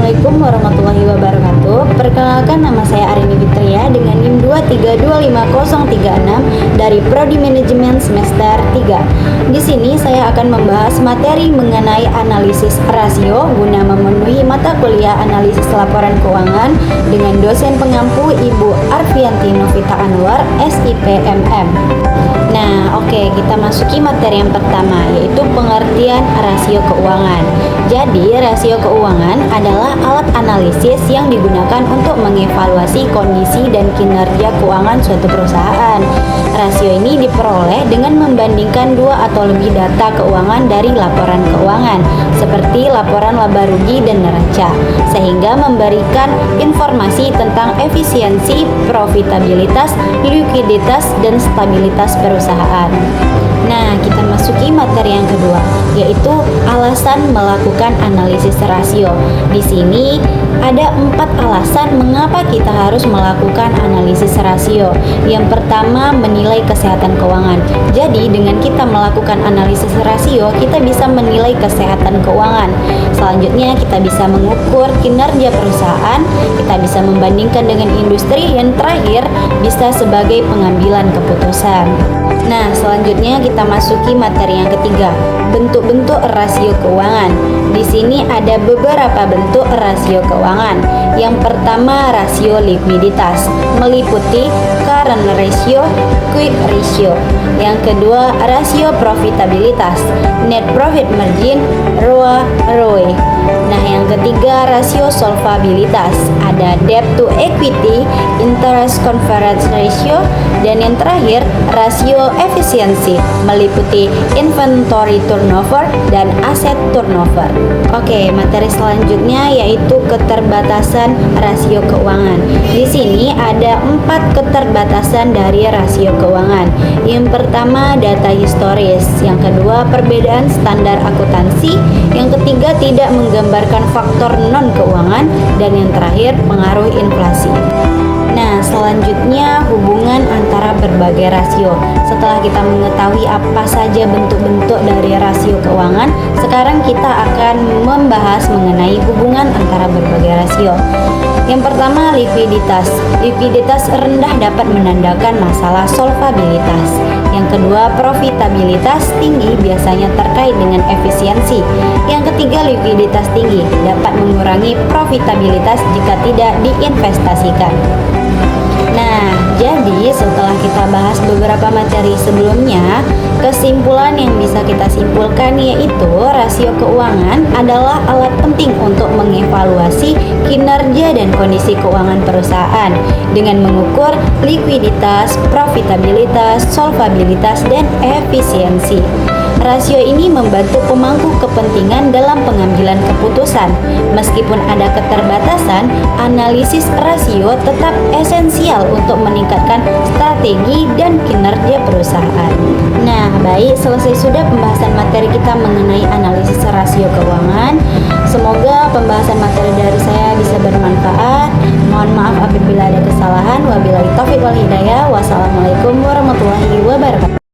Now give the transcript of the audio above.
Assalamualaikum warahmatullahi wabarakatuh. Perkenalkan, nama saya Arini Fitria dengan NIM 2325036 dari Prodi Manajemen semester 3. Di sini saya akan membahas materi mengenai analisis rasio guna memenuhi mata kuliah analisis laporan keuangan dengan dosen pengampu Ibu Arfianti Novita Anwar, SIPMM. Nah, oke, kita masuki materi yang pertama, yaitu pengertian rasio keuangan. Jadi, rasio keuangan adalah alat analisis yang digunakan untuk mengevaluasi kondisi dan kinerja keuangan suatu perusahaan. Rasio ini diperoleh dengan membandingkan dua atau lebih data keuangan dari laporan keuangan, seperti laporan laba rugi dan neraca, sehingga memberikan informasi tentang efisiensi, profitabilitas, likuiditas, dan stabilitas perusahaan. Nah, kita masuki materi yang kedua, yaitu alasan melakukan analisis rasio. Di sini ada 4 alasan mengapa kita harus melakukan analisis rasio. Yang pertama, menilai kesehatan keuangan. Jadi, dengan kita melakukan analisis rasio, kita bisa menilai kesehatan keuangan. Selanjutnya, kita bisa mengukur kinerja perusahaan, kita bisa membandingkan dengan industri, yang terakhir bisa sebagai pengambilan keputusan. Nah, selanjutnya kita masuki materi yang ketiga, bentuk-bentuk rasio keuangan. Di sini ada beberapa bentuk rasio keuangan. Yang pertama, rasio likuiditas, meliputi current ratio, quick ratio. Yang kedua, rasio profitabilitas, net profit margin, ROA, ROE. Nah, yang ketiga, rasio solvabilitas, ada debt to equity, interest coverage ratio, dan yang terakhir, rasio efisiensi, meliputi inventory turnover dan aset turnover. Oke, materi selanjutnya yaitu keterbatasan rasio keuangan. Di sini ada 4 keterbatasan dari rasio keuangan. Yang pertama, data historis. Yang kedua, perbedaan standar akuntansi. Yang ketiga, tidak menggambarkan faktor non keuangan, dan yang terakhir, pengaruh inflasi. Nah, selanjutnya hubungan antara berbagai rasio. Setelah kita mengetahui apa saja bentuk-bentuk dari rasio keuangan, sekarang kita akan membahas mengenai hubungan antara berbagai rasio. Yang pertama, likuiditas. Likuiditas rendah dapat menandakan masalah solvabilitas. Yang kedua, profitabilitas tinggi biasanya terkait dengan efisiensi. Yang ketiga, likuiditas tinggi dapat mengurangi profitabilitas jika tidak diinvestasikan. Nah, jadi setelah kita bahas beberapa materi sebelumnya, kesimpulan yang bisa kita simpulkan yaitu rasio keuangan adalah alat penting untuk mengevaluasi kinerja dan kondisi keuangan perusahaan dengan mengukur likuiditas, profitabilitas, solvabilitas, dan efisiensi. Rasio ini membantu pemangku kepentingan dalam pengambilan keputusan. Meskipun ada keterbatasan, analisis rasio tetap esensial untuk meningkatkan strategi dan kinerja perusahaan. Nah, baik, selesai sudah pembahasan materi kita mengenai analisis rasio keuangan. Semoga pembahasan materi dari saya bisa bermanfaat. Mohon maaf apabila ada kesalahan. Wabillahi taufiq wal hidayah. Wassalamualaikum warahmatullahi wabarakatuh.